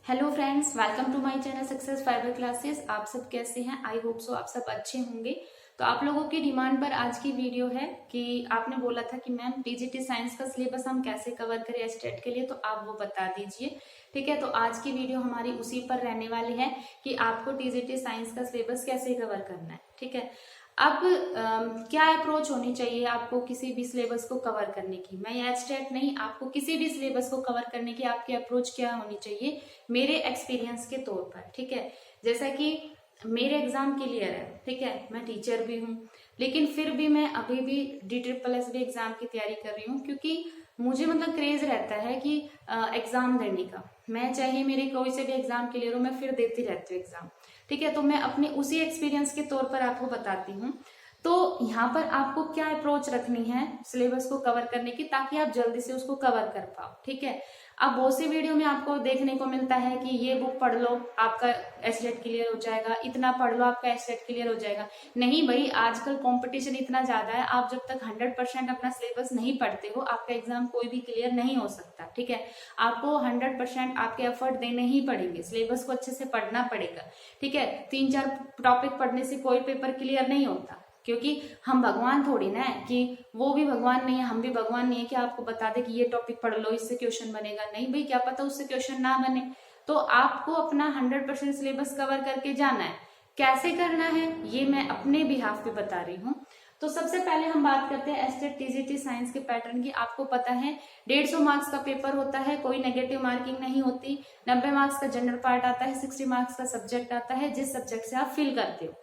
Hello friends, welcome to my channel success fibre classes. आप सब कैसे हैं? आई होप सो आप सब अच्छे होंगे। तो आप लोगों की डिमांड पर आज की वीडियो है कि आपने बोला था कि मैम टीजीटी साइंस का सिलेबस हम कैसे कवर करें एस्टेट के लिए, तो आप वो बता दीजिए। ठीक है, तो आज की वीडियो हमारी उसी पर रहने वाली है कि आपको टीजीटी साइंस का सिलेबस कैसे कवर करना है। ठीक है, अब क्या अप्रोच होनी चाहिए आपको किसी भी सिलेबस को कवर करने की। मैं एस्टेट नहीं, आपको किसी भी सिलेबस को कवर करने की आपकी अप्रोच क्या होनी चाहिए मेरे एक्सपीरियंस के तौर पर। ठीक है, जैसा कि मेरे एग्जाम क्लियर है, ठीक है, मैं टीचर भी हूँ, लेकिन फिर भी मैं अभी भी DSSS एग्जाम की तैयारी कर रही हूँ, क्योंकि मुझे मतलब क्रेज रहता है कि एग्जाम देने का। मैं चाहे मेरे कोई से भी एग्जाम क्लियर हो, मैं फिर देती रहती हूँ एग्जाम। ठीक है, तो मैं अपने उसी एक्सपीरियंस के तौर पर आपको बताती हूँ। तो यहाँ पर आपको क्या अप्रोच रखनी है सिलेबस को कवर करने की, ताकि आप जल्दी से उसको कवर कर पाओ। ठीक है, अब बहुत सी वीडियो में आपको देखने को मिलता है कि ये बुक पढ़ लो आपका एस्टेट क्लियर हो जाएगा, इतना पढ़ लो आपका एस्टेट क्लियर हो जाएगा। नहीं भाई, आजकल कंपटीशन इतना ज्यादा है, आप जब तक 100% अपना सिलेबस नहीं पढ़ते हो आपका एग्जाम कोई भी क्लियर नहीं हो सकता। ठीक है, आपको 100% आपके एफर्ट देने ही पड़ेंगे, सिलेबस को अच्छे से पढ़ना पड़ेगा। ठीक है, 3-4 टॉपिक पढ़ने से कोई पेपर क्लियर नहीं होता, क्योंकि हम भगवान थोड़ी ना है कि वो भी भगवान नहीं है, हम भी भगवान नहीं है कि आपको बता दे कि ये टॉपिक पढ़ लो इससे क्वेश्चन बनेगा। नहीं भाई, क्या पता उससे क्वेश्चन ना बने। तो आपको अपना 100% सिलेबस कवर करके जाना है। कैसे करना है ये मैं अपने बिहाफ पे बता रही हूँ। तो सबसे पहले हम बात करते हैं एस्टेट टीजीटी साइंस के पैटर्न की। आपको पता है 150 मार्क्स का पेपर होता है, कोई नेगेटिव मार्किंग नहीं होती। 90 मार्क्स का जनरल पार्ट आता है, 60 मार्क्स का सब्जेक्ट आता है, जिस सब्जेक्ट से आप फिल करते हो।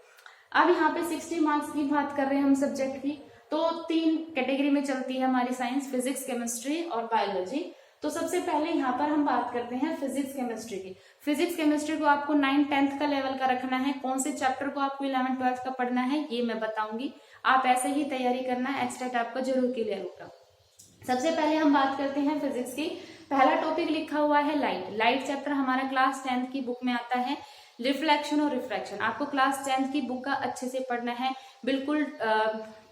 अब यहाँ पे 60 मार्क्स की बात कर रहे हैं हम सब्जेक्ट की, तो 3 कैटेगरी में चलती है हमारी साइंस, फिजिक्स, केमिस्ट्री और बायोलॉजी। तो सबसे पहले यहाँ पर हम बात करते हैं फिजिक्स केमिस्ट्री की। फिजिक्स केमिस्ट्री को आपको 9th-10th का लेवल का रखना है। कौन से चैप्टर को आपको 11th-12th का पढ़ना है ये मैं बताऊंगी, आप ऐसे ही तैयारी करना है, एस्टेट आपका जरूर क्लियर होगा। सबसे पहले हम बात करते हैं फिजिक्स की। पहला टॉपिक लिखा हुआ है लाइट। लाइट चैप्टर हमारा क्लास 10th की बुक में आता है। रिफ्लेक्शन और रिफ्रैक्शन आपको क्लास 10th की बुक का अच्छे से पढ़ना है, बिल्कुल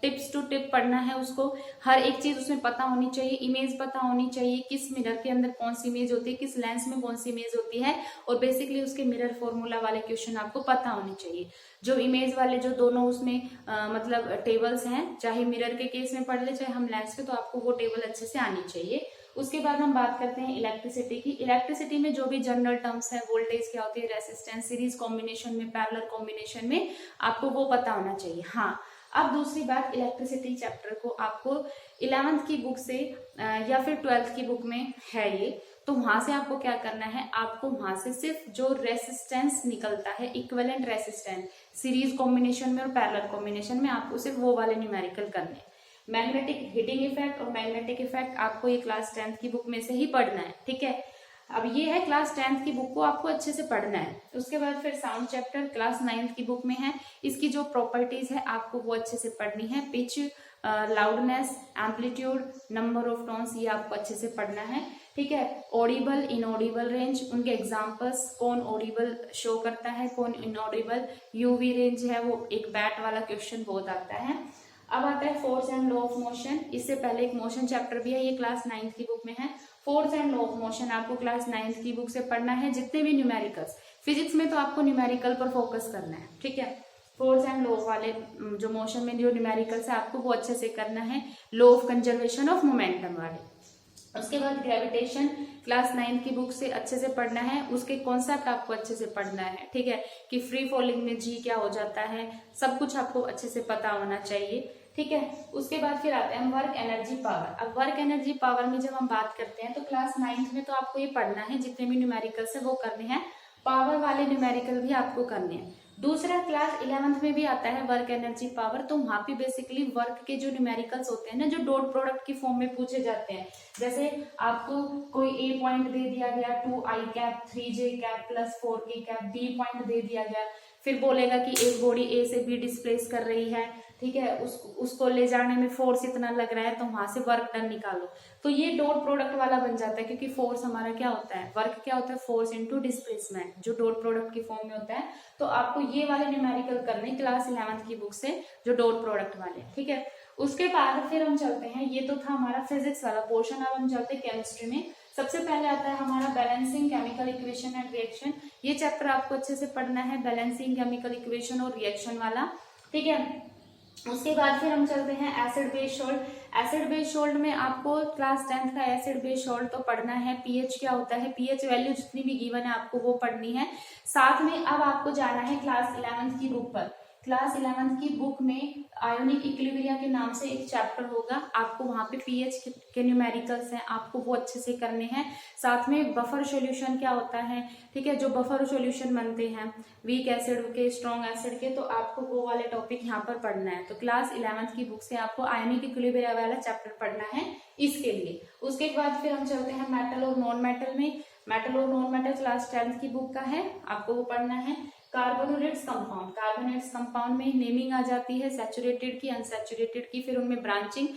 टिप्स टू टिप पढ़ना है उसको। हर एक चीज उसमें पता होनी चाहिए, इमेज पता होनी चाहिए, किस मिरर के अंदर कौन सी इमेज होती है, किस लेंस में कौन सी इमेज होती है, और बेसिकली उसके मिरर फॉर्मूला वाले क्वेश्चन आपको पता होने चाहिए। जो इमेज वाले जो दोनों उसमें मतलब टेबल्स हैं, चाहे मिरर के केस में पढ़ ले चाहे हम लेंस के, तो आपको वो टेबल अच्छे से आनी चाहिए। उसके बाद हम बात करते हैं इलेक्ट्रिसिटी की। इलेक्ट्रिसिटी में जो भी जनरल टर्म्स है, वोल्टेज क्या होती है, रेसिस्टेंस, सीरीज कॉम्बिनेशन में, पैरेलल कॉम्बिनेशन में, आपको वो पता होना चाहिए। हाँ, अब दूसरी बात, इलेक्ट्रिसिटी चैप्टर को आपको 11th की बुक से या फिर 12th की बुक में है ये, तो वहां से आपको क्या करना है, आपको वहां से सिर्फ जो रेसिस्टेंस निकलता है, इक्विवेलेंट रेसिस्टेंस, सीरीज कॉम्बिनेशन में और पैरेलल कॉम्बिनेशन में, आपको सिर्फ वो वाले न्यूमेरिकल करने हैं। मैग्नेटिक हीटिंग इफेक्ट और मैग्नेटिक इफेक्ट आपको ये क्लास 10th की बुक में से ही पढ़ना है। ठीक है, अब ये है क्लास 10th की बुक को आपको अच्छे से पढ़ना है। उसके बाद फिर साउंड चैप्टर क्लास 9th की बुक में है, इसकी जो प्रॉपर्टीज है आपको वो अच्छे से पढ़नी है। Pitch, loudness, amplitude, number of tones, ये आपको अच्छे से पढ़ना है। ठीक है, ऑडिबल, इनऑडिबल रेंज, उनके एग्जांपल्स, कौन ऑडिबल शो करता है, कौन इनऑडिबल, यूवी रेंज है वो एक बैट वाला क्वेश्चन बहुत आता है। अब आता है force and law of motion. इससे पहले एक मोशन चैप्टर भी है, ये क्लास 9th की बुक में है। Force and law of motion आपको क्लास 9th की बुक से पढ़ना है। जितने भी न्यूमेरिकल्स, फिजिक्स में तो आपको न्यूमेरिकल पर फोकस करना है। ठीक है, फोर्स एंड लॉ वाले जो मोशन में जो न्यूमेरिकल्स है आपको वो अच्छे से करना है। Law of conservation of momentum वाले। उसके बाद ग्रेविटेशन क्लास 9th की बुक से अच्छे से पढ़ना है, उसके कॉन्सेप्ट आपको अच्छे से पढ़ना है। ठीक है, कि फ्री फॉलिंग में जी क्या हो जाता है, सब कुछ आपको अच्छे से पता होना चाहिए। ठीक है, उसके बाद फिर आते हैं हम वर्क एनर्जी पावर। अब वर्क एनर्जी पावर में जब हम बात करते हैं तो क्लास 9th में तो आपको ये पढ़ना है, जितने भी न्यूमेरिकल्स है वो करने हैं, पावर वाले न्यूमेरिकल भी आपको करने हैं। दूसरा क्लास 11th में भी आता है वर्क एनर्जी पावर, तो वहां पे बेसिकली वर्क के जो न्यूमेरिकल्स होते हैं ना, जो डॉट प्रोडक्ट की फॉर्म में पूछे जाते हैं। जैसे आपको कोई ए पॉइंट दे दिया गया 2i cap 3j cap plus 4k cap, B point दे दिया गया, फिर बोलेगा कि एक बॉडी ए से बी डिस्प्लेस कर रही है। ठीक है, उसको ले जाने में फोर्स इतना लग रहा है, तो वहां से वर्क डन निकालो। तो ये डॉट प्रोडक्ट वाला बन जाता है, क्योंकि फोर्स हमारा क्या होता है, वर्क क्या होता है, फोर्स इनटू डिस्प्लेसमेंट, जो डॉट प्रोडक्ट की फॉर्म में होता है। तो आपको ये वाले न्यूमेरिकल करने क्लास 11th की बुक से, जो डॉट प्रोडक्ट वाले। ठीक है, उसके बाद फिर हम चलते हैं, ये तो था हमारा फिजिक्स वाला पोर्शन। अब हम चलते हैं केमिस्ट्री में। सबसे पहले आता है हमारा balancing chemical equation and reaction. ये चैप्टर आपको अच्छे से पढ़ना है, बैलेंसिंग केमिकल इक्वेशन और रिएक्शन वाला, ठीक है। उसके बाद फिर हम चलते हैं acid base salt. Acid base salt में आपको क्लास 10th का एसिड बेस सॉल्ट तो पढ़ना है। पीएच क्या होता है, पीएच वैल्यू जितनी भी गिवन है आपको वो पढ़नी है। साथ में अब आपको जाना है क्लास 11th की बुक पर। क्लास 11th की बुक में आयोनिक इक्विलिब्रिया के नाम से एक चैप्टर होगा, आपको वहां पे पीएच के न्यूमेरिकल्स हैं, आपको वो अच्छे से करने हैं। साथ में बफर सॉल्यूशन क्या होता है, ठीक है, जो बफर सॉल्यूशन बनते हैं वीक एसिड के, स्ट्रॉन्ग एसिड के, तो आपको वो वाले टॉपिक यहाँ पर पढ़ना है। तो क्लास 11th की बुक से आपको आयोनिक इक्विलिब्रिया वाला चैप्टर पढ़ना है इसके लिए। उसके बाद फिर हम चलते हैं मेटल और नॉन मेटल में। मेटल और नॉन मेटल क्लास 10th की बुक का है, आपको वो पढ़ना है। कार्बोनेट्स कंपाउंड, कार्बोनेट्स कंपाउंड में नेमिंग आ जाती है सैचुरेटेड की, अनसैचुरेटेड की, फिर उनमें ब्रांचिंग।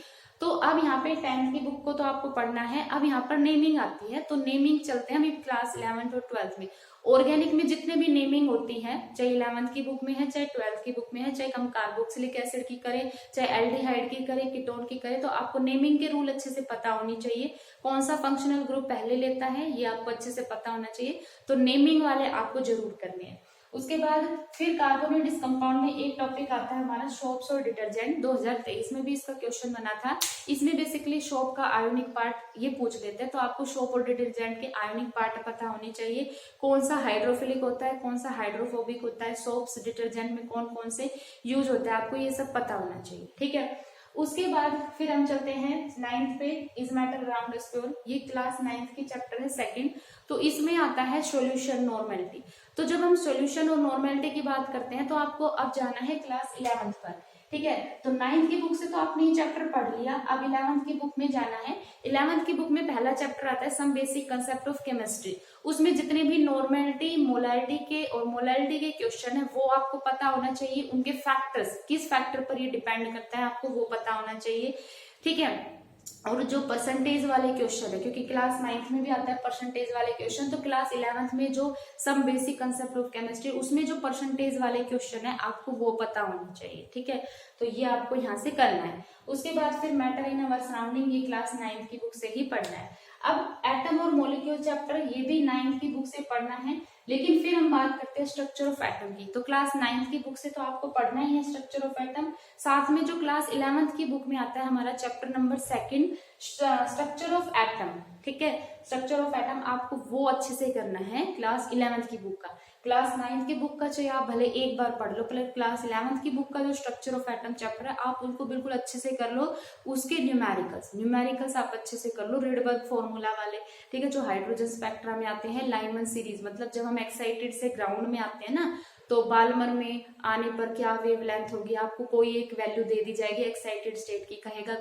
तो अब यहाँ पे 10th की बुक को तो आपको पढ़ना है। अब यहाँ पर नेमिंग आती है, तो नेमिंग चलते हैं अभी क्लास 11th और 12th में। ऑर्गेनिक में जितने भी नेमिंग होती है, चाहे 11th की बुक में है, चाहे 12th की बुक में है, चाहे हम कार्बोक्सिलिक एसिड की करें, चाहे एल्डिहाइड की करें, कीटोन की करें, तो आपको नेमिंग के रूल अच्छे से पता होनी चाहिए। कौन सा फंक्शनल ग्रुप पहले लेता है ये आपको अच्छे से पता होना चाहिए, तो नेमिंग वाले आपको जरूर करने हैं। उसके बाद फिर कार्बोनेट्स कंपाउंड में एक टॉपिक आता है हमारा सोप्स और डिटर्जेंट। 2023 में भी इसका क्वेश्चन बना था। इसमें बेसिकली सोप का आयोनिक पार्ट ये पूछ लेते हैं, तो आपको सोप और डिटर्जेंट के आयोनिक पार्ट पता होने चाहिए। कौन सा हाइड्रोफिलिक होता है, कौन सा हाइड्रोफोबिक होता है, सोप्स डिटर्जेंट में कौन कौन से यूज होता है, आपको ये सब पता होना चाहिए, ठीक है। उसके बाद फिर हम चलते हैं 9th पे, इज मैटर राउंड स्क्वेयर। ये क्लास 9th की चैप्टर है सेकंड। तो इसमें आता है सॉल्यूशन नॉर्मेलिटी। तो जब हम सॉल्यूशन और नॉर्मेलिटी की बात करते हैं तो आपको अब जाना है क्लास 11th पर, ठीक है। तो 9th की बुक से तो आपने ये चैप्टर पढ़ लिया, अब 11th की बुक में जाना है। 11th की बुक में पहला चैप्टर आता है some basic concept of chemistry. उसमें जितने भी नॉर्मेलिटी, मोलैरिटी के और मोलैरिटी के क्वेश्चन है वो आपको पता होना चाहिए। उनके फैक्टर्स, किस फैक्टर पर ये डिपेंड करता है, आपको वो पता होना चाहिए, ठीक है। और जो परसेंटेज वाले क्वेश्चन है, क्योंकि क्लास 9th में भी आता है परसेंटेज वाले क्वेश्चन, तो क्लास 11th में जो some basic concept of chemistry, उसमें जो परसेंटेज वाले क्वेश्चन है आपको वो पता होना चाहिए, ठीक है। तो ये आपको यहाँ से करना है। उसके बाद फिर मैटर इन अवर सराउंडिंग, ये क्लास 9th की बुक से ही पढ़ना है। अब एटम और मॉलिक्यूल चैप्टर ये भी 9th की बुक से पढ़ना है, लेकिन फिर हम बात करते हैं स्ट्रक्चर ऑफ एटम की। तो क्लास 9th की बुक से तो आपको पढ़ना ही है स्ट्रक्चर ऑफ एटम। साथ में जो क्लास 11th की बुक में आता है हमारा chapter number 2 structure of atom, ठीक है। स्ट्रक्चर ऑफ एटम आपको वो अच्छे से करना है क्लास 11th की बुक का। क्लास 9th की बुक का चाहे आप भले एक बार पढ़ लो, पहले क्लास 11th की बुक का जो स्ट्रक्चर ऑफ एटम चैप्टर है आप उनको बिल्कुल अच्छे से कर लो। उसके न्यूमेरिकल्स आप अच्छे से कर लो, रेडबर्ग फॉर्मूला वाले, ठीक है, जो हाइड्रोजन स्पेक्ट्रा में आते हैं, लाइमन सीरीज, मतलब जब हम एक्साइटेड से ग्राउंड में आते हैं ना, तो बाल्मर में आने पर क्या वेवलेंथ होगी, आपको कोई एक वैल्यू दे दी जाएगी एक्साइटेड स्टेट की, कहेगा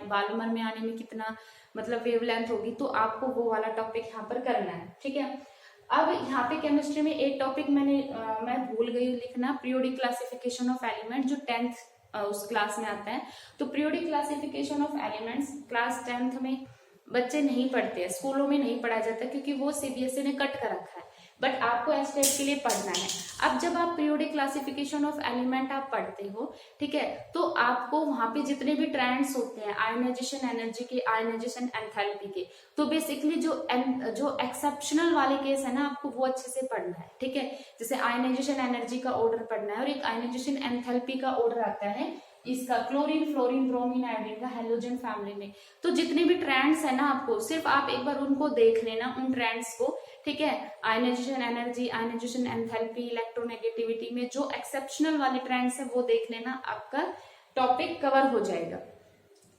बाल्मर में आने में कितना मतलब वेवलेंथ होगी, तो आपको वो वाला टॉपिक यहाँ पर करना है, ठीक है। अब यहाँ पे केमिस्ट्री में एक टॉपिक मैं भूल गई लिखना, पीरियोडिक क्लासिफिकेशन ऑफ एलिमेंट, जो 10th उस क्लास में आता है। तो periodic classification of elements class 10th में बच्चे नहीं पढ़ते हैं, स्कूलों में नहीं पढ़ा जाता, क्योंकि वो सीबीएसई ने कट कर रखा है, बट आपको एसटेट के लिए पढ़ना है। अब जब आप पीरियोडिक क्लासिफिकेशन ऑफ एलिमेंट आप पढ़ते हो, ठीक है, तो आपको वहां पे जितने भी ट्रेंड्स होते हैं आयोनाइजेशन एनर्जी के, आयोनाइजेशन एंथैल्पी के, तो बेसिकली जो एक्सेप्शनल वाले केस है ना, आपको वो अच्छे से पढ़ना है, ठीक है। जैसे आयोनाइजेशन एनर्जी का ऑर्डर पढ़ना है, और एक आयोनाइजेशन एंथैल्पी का ऑर्डर आता है इसका क्लोरीन, फ्लोरीन, ब्रोमीन, आयोडीन का हेलोजन फैमिली में। तो जितने भी ट्रेंड्स है ना, आपको सिर्फ आप एक बार उनको देख लेना, उन ट्रेंड्स को, ठीक है। Ionization energy, ionization enthalpy, electronegativity में जो एक्सेप्शनल वाले ट्रेंड्स है वो देख लेना, आपका टॉपिक कवर हो जाएगा।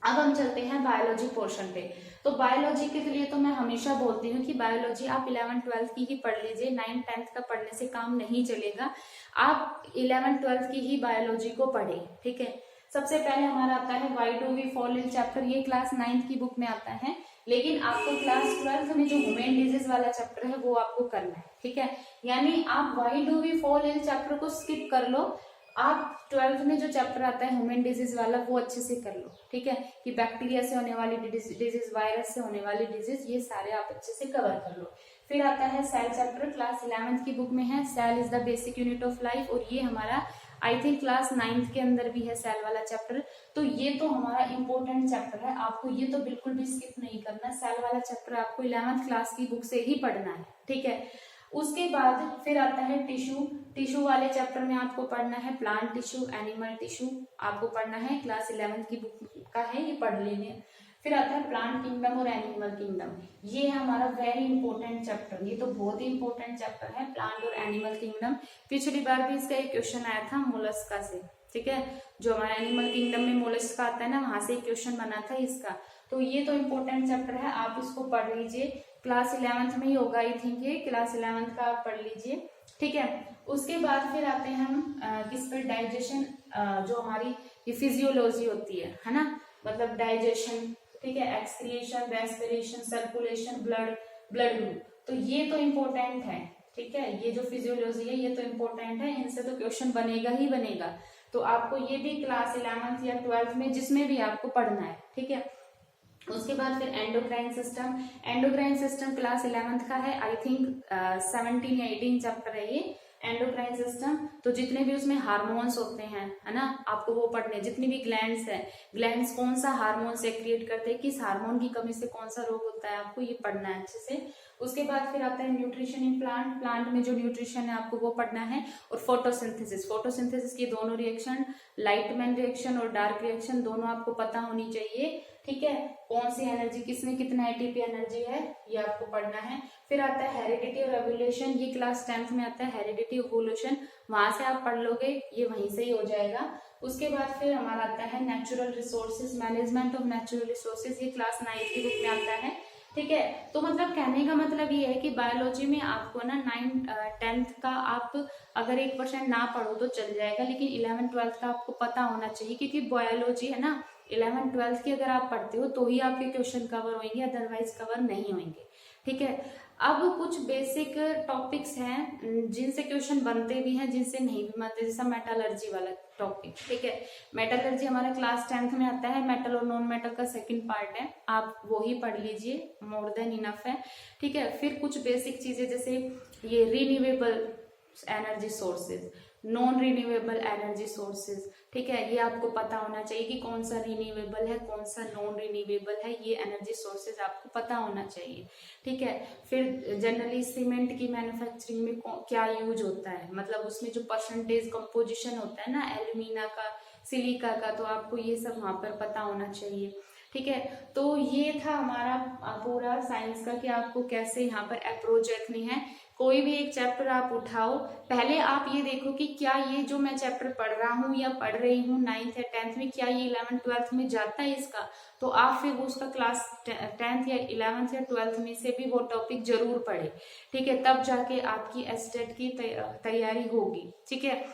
अब हम चलते हैं बायोलॉजी पोर्शन पे। तो बायोलॉजी के लिए तो मैं हमेशा बोलती हूँ कि बायोलॉजी आप 11th-12th की ही पढ़ लीजिए, 9th-10th का पढ़ने से काम नहीं चलेगा। आप 11th-12th की ही बायोलॉजी को पढ़े, ठीक है। सबसे पहले हमारा आता है why do we fall ill chapter, ये क्लास 9th की बुक में आता है, लेकिन आपको क्लास 12th में जो ह्यूमन डिजीज वाला चैप्टर है वो आपको करना है, ठीक है। यानी आप why do we fall ill chapter को स्किप कर लो, आप 12th में जो चैप्टर आता है ह्यूमन डिजीज वाला वो अच्छे से कर लो, ठीक है, कि बैक्टीरिया से होने वाली डिजीज, वायरस से होने वाली डिजीज, ये सारे आप अच्छे से कवर कर लो। फिर आता है सेल चैप्टर, क्लास 11th की बुक में है, cell is the basic unit of life, और ये हमारा आई थिंक क्लास 9th के अंदर भी है सेल वाला चैप्टर। तो ये तो हमारा इंपॉर्टेंट चैप्टर है, आपको ये तो बिल्कुल भी स्किप नहीं करना। सेल वाला चैप्टर आपको 11th क्लास की बुक से ही पढ़ना है, ठीक है। उसके बाद फिर आता है टिश्यू। टिश्यू वाले चैप्टर में आपको पढ़ना है प्लांट टिश्यू, एनिमल टिश्यू आपको पढ़ना है, क्लास 11th की बुक का है, ये पढ़ लेंगे। फिर आता है प्लांट किंगडम और एनिमल किंगडम, ये है हमारा वेरी इंपॉर्टेंट चैप्टर, ये तो बहुत ही इंपॉर्टेंट चैप्टर है प्लांट और एनिमल किंगडम। पिछली बार भी इसका एक क्वेश्चन आया था मोलस्का से, ठीक है, जो हमारा एनिमल किंगडम में मोलस्का आता है ना, वहां से क्वेश्चन बना था इसका। तो ये तो इम्पोर्टेंट चैप्टर है, आप इसको पढ़ लीजिए, क्लास 11th में ही होगा आई थिंक, ये क्लास 11th का आप पढ़ लीजिए, ठीक है। उसके बाद फिर आते हैं हम किस पर, डाइजेशन, जो हमारी ये फिजियोलॉजी होती है ना, मतलब डाइजेशन, ठीक है, excretion, respiration, circulation, blood group, तो ये तो इम्पोर्टेंट है, ठीक है। ये जो फिजियोलॉजी है ये तो इम्पोर्टेंट है, इनसे तो क्वेश्चन बनेगा ही बनेगा। तो आपको ये भी क्लास 11th या 12th में जिसमें भी आपको पढ़ना है, ठीक है। उसके बाद फिर endocrine system. Endocrine system class 11th का है, आई थिंक 17 या 18 चैप्टर है ये एंडोक्राइन सिस्टम। तो जितने भी उसमें हार्मोन्स होते हैं, है ना, आपको वो पढ़ने, जितनी भी ग्लैंड्स है, ग्लैंड्स कौन सा हार्मोन सेक्रिएट करते हैं, किस हार्मोन की कमी से कौन सा रोग होता है, आपको ये पढ़ना है अच्छे से। उसके बाद फिर आता है न्यूट्रिशन इन प्लांट, प्लांट में जो न्यूट्रिशन है आपको वो पढ़ना है। और फोटोसिंथेसिस, फोटोसिंथेसिस की दोनों रिएक्शन, लाइटमैन रिएक्शन और डार्क रिएक्शन, दोनों आपको पता होनी चाहिए, ठीक है। कौन सी एनर्जी, किसमें कितना एटीपी एनर्जी है, ये आपको पढ़ना है। फिर आता है हेरिडिटी और एवोल्यूशन, ये क्लास 10th में आता है, हेरिडिटी एवोल्यूशन, वहां से आप पढ़ लोगे, ये वहीं से ही हो जाएगा। उसके बाद फिर हमारा आता है natural resources, management of natural resources, ये क्लास 9th की बुक में आता है, ठीक है। तो मतलब कहने का मतलब ये है कि बायोलॉजी में आपको ना 9th-10th का आप अगर 1% ना पढ़ो तो चल जाएगा, लेकिन 11th-12th का आपको पता होना चाहिए, क्योंकि बायोलॉजी है ना, 11th-12th की अगर आप पढ़ते हो तो ही आपके क्वेश्चन कवर होंगे, अदरवाइज कवर नहीं होंगे, ठीक है। अब कुछ बेसिक टॉपिक्स हैं जिनसे क्वेश्चन बनते भी हैं, जिनसे नहीं भी बनते, जैसा मेटलर्जी वाला टॉपिक, ठीक है। मेटलर्जी हमारा क्लास 10th में आता है, मेटल और नॉन मेटल का सेकंड पार्ट है, आप वो ही पढ़ लीजिए, मोर देन इनफ है, ठीक है। फिर कुछ बेसिक चीजें जैसे ये renewable energy sources, non renewable energy sources, ठीक है, ये आपको पता होना चाहिए कि कौन सा रिन्यूएबल है, कौन सा नॉन रिन्यूएबल है, ये एनर्जी सोर्सेज आपको पता होना चाहिए, ठीक है। फिर जनरली सीमेंट की मैन्युफैक्चरिंग में क्या यूज होता है, मतलब उसमें जो परसेंटेज कंपोजिशन होता है ना एल्यूमिना का, सिलिका का, तो आपको ये सब वहां पर पता होना चाहिए, ठीक है। तो ये था हमारा पूरा साइंस का कि आपको कैसे यहाँ पर अप्रोच रखनी है। कोई भी एक चैप्टर आप उठाओ, पहले आप ये देखो कि क्या ये जो मैं चैप्टर पढ़ रहा हूँ या पढ़ रही हूँ 9th या 10th में, क्या ये 11th-12th में जाता है इसका, तो आप फिर उसका क्लास 10th या 11th या 12th में से भी वो टॉपिक जरूर पढ़े, ठीक है, तब जाके आपकी एस्टेट की तैयारी होगी, ठीक है।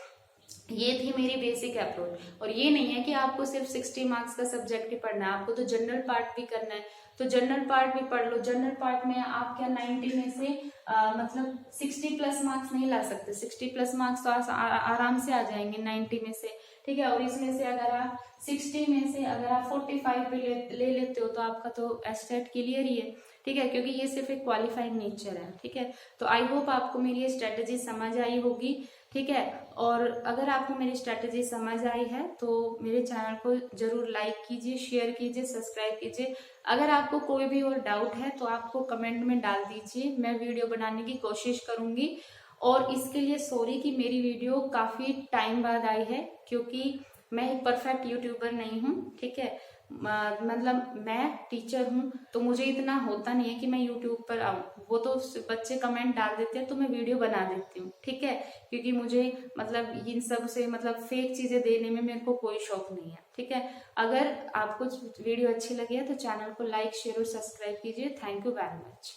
ये थी मेरी बेसिक अप्रोच। और ये नहीं है कि आपको सिर्फ 60 मार्क्स का सब्जेक्ट ही पढ़ना है, आपको तो जनरल पार्ट भी करना है, तो जनरल पार्ट भी पढ़ लो। जनरल पार्ट में आप क्या 90 में से मतलब 60+ मार्क्स नहीं ला सकते, 60+ मार्क्स तो आराम से आ जाएंगे 90 में से, ठीक है। और इसमें से अगर आप 60 में से अगर आप 45 भी ले लेते हो तो आपका तो एस्टेट क्लियर ही है, ठीक है, क्योंकि ये सिर्फ एक क्वालिफाइंग नेचर है, ठीक है। तो आई होप आपको मेरी ये स्ट्रेटेजी समझ आई होगी, ठीक है। और अगर आपको मेरी स्ट्रेटेजी समझ आई है तो मेरे चैनल को जरूर लाइक कीजिए, शेयर कीजिए, सब्सक्राइब कीजिए। अगर आपको कोई भी और डाउट है तो आपको कमेंट में डाल दीजिए, मैं वीडियो बनाने की कोशिश करूंगी। और इसके लिए सॉरी कि मेरी वीडियो काफी टाइम बाद आई है, क्योंकि मैं एक परफेक्ट यूट्यूबर नहीं हूँ, ठीक है। मतलब मैं टीचर हूँ तो मुझे इतना होता नहीं है कि मैं यूट्यूब पर आऊँ, वो तो बच्चे कमेंट डाल देते हैं तो मैं वीडियो बना देती हूँ, ठीक है, क्योंकि मुझे मतलब इन सब से मतलब फेक चीजें देने में मेरे को कोई शौक नहीं है, ठीक है। अगर आपको वीडियो अच्छी लगी है तो चैनल को लाइक, शेयर और सब्सक्राइब कीजिए। Thank you very much.